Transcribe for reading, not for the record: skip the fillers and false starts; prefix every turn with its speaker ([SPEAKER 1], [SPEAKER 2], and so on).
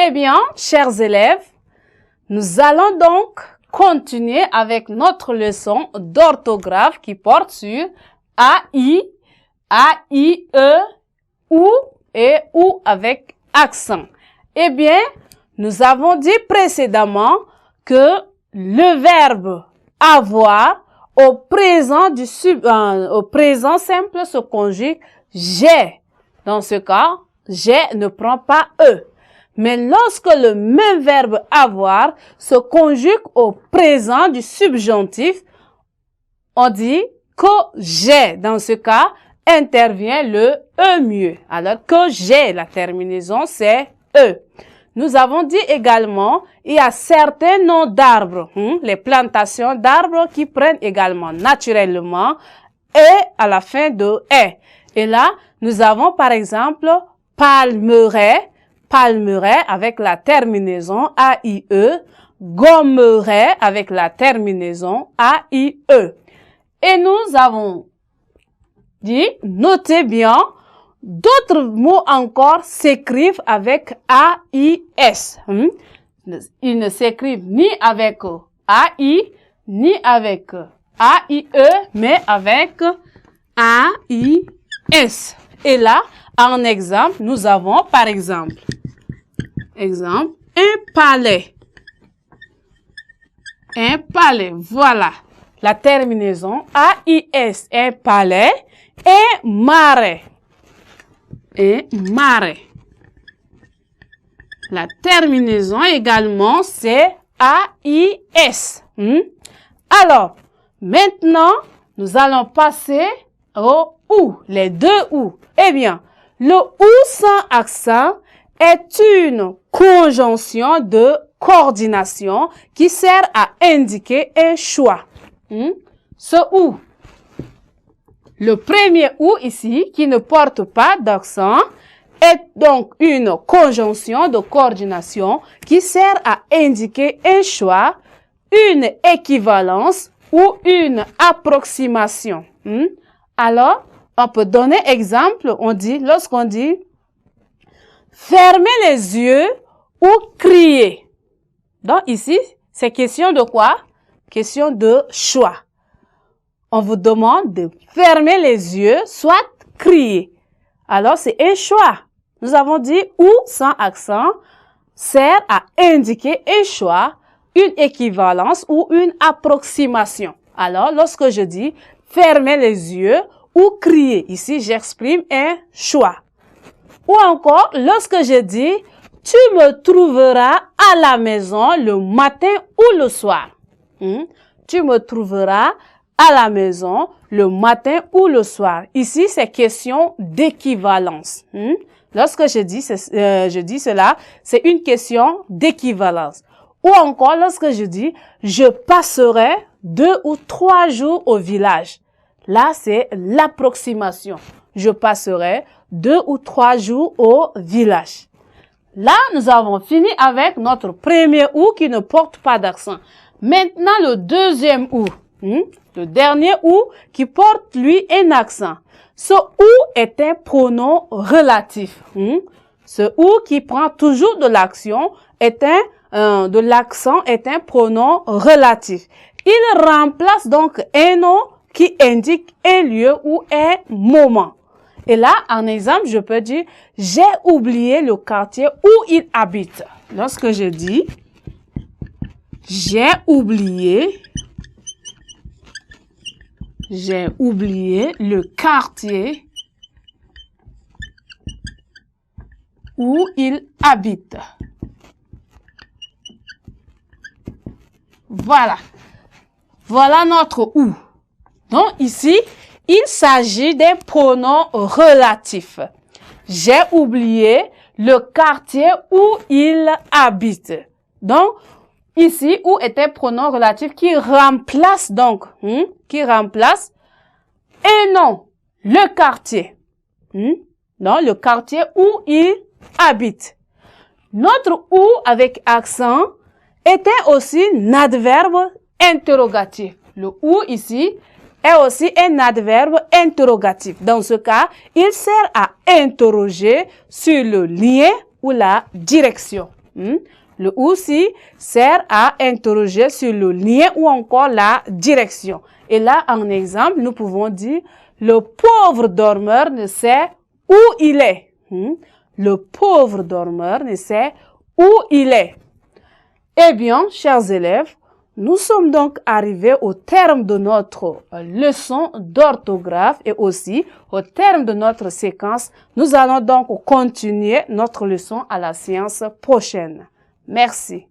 [SPEAKER 1] Eh bien, chers élèves, nous allons donc continuer avec notre leçon d'orthographe qui porte sur AI, AIE, OU et OU avec accent. Eh bien, nous avons dit précédemment que le verbe avoir au présent simple se conjugue j'ai. Dans ce cas, j'ai ne prend pas e. Mais lorsque le même verbe avoir se conjugue au présent du subjonctif, on dit que j'ai. Dans ce cas, intervient le e mieux. Alors que j'ai, la terminaison, c'est e. Nous avons dit également, il y a certains noms d'arbres, les plantations d'arbres qui prennent également naturellement et à la fin de et. Et là, nous avons par exemple palmeraie, palmeraie avec la terminaison AIE, gommeraie avec la terminaison AIE. Et nous avons dit, notez bien, d'autres mots encore s'écrivent avec AIS. Ils ne s'écrivent ni avec AI, ni avec AIE, mais avec AIS. Et là, en exemple, nous avons par exemple, un palais. Un palais, voilà. La terminaison AIS, un palais, et marais. Et marais. La terminaison également, c'est AIS. Alors, maintenant, nous allons passer au OU, les deux OU. Eh bien, le OU sans accent est une conjonction de coordination qui sert à indiquer un choix. Ce OU, le premier OU ici, qui ne porte pas d'accent, est donc une conjonction de coordination qui sert à indiquer un choix, une équivalence ou une approximation. Alors, on peut donner exemple, on dit, lorsqu'on dit fermer les yeux ou crier. Donc ici, c'est question de quoi? Question de choix. On vous demande de fermer les yeux, soit crier. Alors, c'est un choix. Nous avons dit ou sans accent sert à indiquer un choix, une équivalence ou une approximation. Alors, lorsque je dis fermer les yeux ou crier, ici, j'exprime un choix. Ou encore, lorsque je dis tu me trouveras à la maison le matin ou le soir. Tu me trouveras à la maison le matin ou le soir. Ici, c'est question d'équivalence. Lorsque je dis cela, c'est une question d'équivalence. Ou encore, lorsque je dis je passerai 2 ou 3 jours au village. Là, c'est l'approximation. Je passerai 2 ou 3 jours au village. Là, nous avons fini avec notre premier OU qui ne porte pas d'accent. Maintenant, le deuxième OU. Le dernier OU qui porte, lui, un accent. Ce OU est un pronom relatif. Ce OU qui prend toujours de l'accent est un pronom relatif. Il remplace donc un nom qui indique un lieu ou un moment. Et là, en exemple, je peux dire, j'ai oublié le quartier où il habite. Lorsque je dis, j'ai oublié le quartier où il habite. Voilà. Voilà notre OU. Donc ici, il s'agit d'un pronom relatif. J'ai oublié le quartier où il habite. Donc, ici, où est un pronom relatif qui remplace donc, un nom, le quartier. Donc, le quartier où il habite. Notre OU avec accent était aussi un adverbe interrogatif. Le OU ici est aussi un adverbe interrogatif. Dans ce cas, il sert à interroger sur le lien ou la direction. Le où ci sert à interroger sur le lien ou encore la direction. Et là, en exemple, nous pouvons dire le pauvre dormeur ne sait où il est. Le pauvre dormeur ne sait où il est. Eh bien, chers élèves, nous sommes donc arrivés au terme de notre leçon d'orthographe et aussi au terme de notre séquence. Nous allons donc continuer notre leçon à la séance prochaine. Merci.